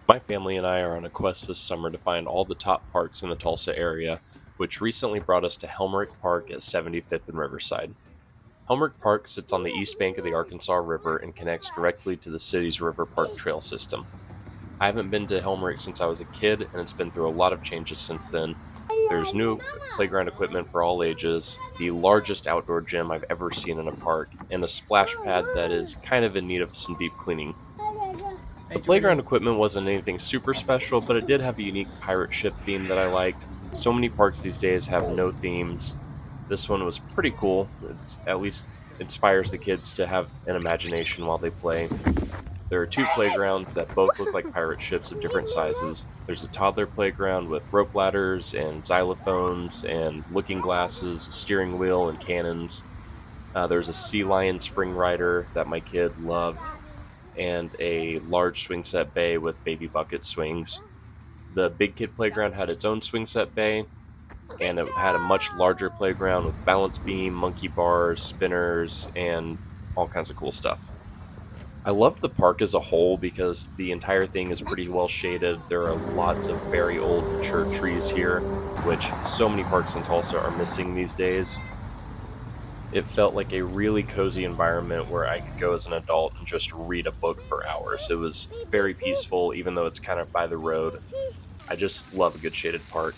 My family and I are on a quest this summer to find all the top parks in the Tulsa area, which recently brought us to Helmerich Park at 75th and Riverside. Helmerich Park sits on the east bank of the Arkansas River and connects directly to the city's River Park trail system. I haven't been to Helmerich since I was a kid, and it's been through a lot of changes since then. There's new playground equipment for all ages, the largest outdoor gym I've ever seen in a park, and a splash pad that is kind of in need of some deep cleaning. The playground equipment wasn't anything super special, but it did have a unique pirate ship theme that I liked. So many parks these days have no themes. This one was pretty cool. It's at least inspires the kids to have an imagination while they play. There are two playgrounds that both look like pirate ships of different sizes. There's a toddler playground with rope ladders and xylophones and looking glasses, a steering wheel, and cannons. There's a sea lion spring rider that my kid loved, and a large swing set bay with baby bucket swings. The big kid playground had its own swing set bay, and it had a much larger playground with balance beam, monkey bars, spinners, and all kinds of cool stuff. I love the park as a whole because the entire thing is pretty well shaded. There are lots of very old mature trees here, which so many parks in Tulsa are missing these days. It felt like a really cozy environment where I could go as an adult and just read a book for hours. It was very peaceful, even though it's kind of by the road. I just love a good shaded park.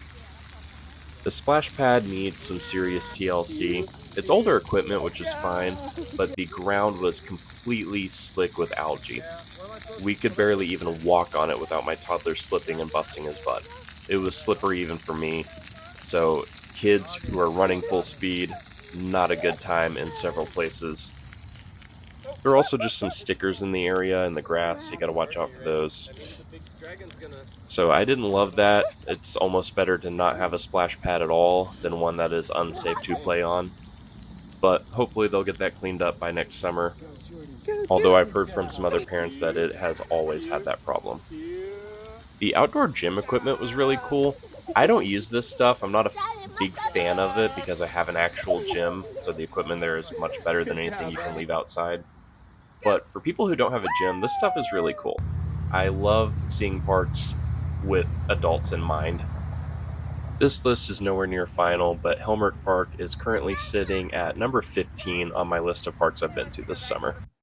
The splash pad needs some serious TLC. It's older equipment, which is fine, but the ground was completely slick with algae. We could barely even walk on it without my toddler slipping and busting his butt. It was slippery even for me, so kids who are running full speed, not a good time in several places. There are also just some stickers in the area in the grass, so you gotta watch out for those. So I didn't love that. It's almost better to not have a splash pad at all than one that is unsafe to play on. But hopefully they'll get that cleaned up by next summer. Although I've heard from some other parents that it has always had that problem. The outdoor gym equipment was really cool. I don't use this stuff. I'm not a big fan of it because I have an actual gym, so the equipment there is much better than anything you can leave outside. But for people who don't have a gym, this stuff is really cool. I love seeing parks with adults in mind. This list is nowhere near final, but Helmerich Park is currently sitting at number 15 on my list of parks I've been to this summer.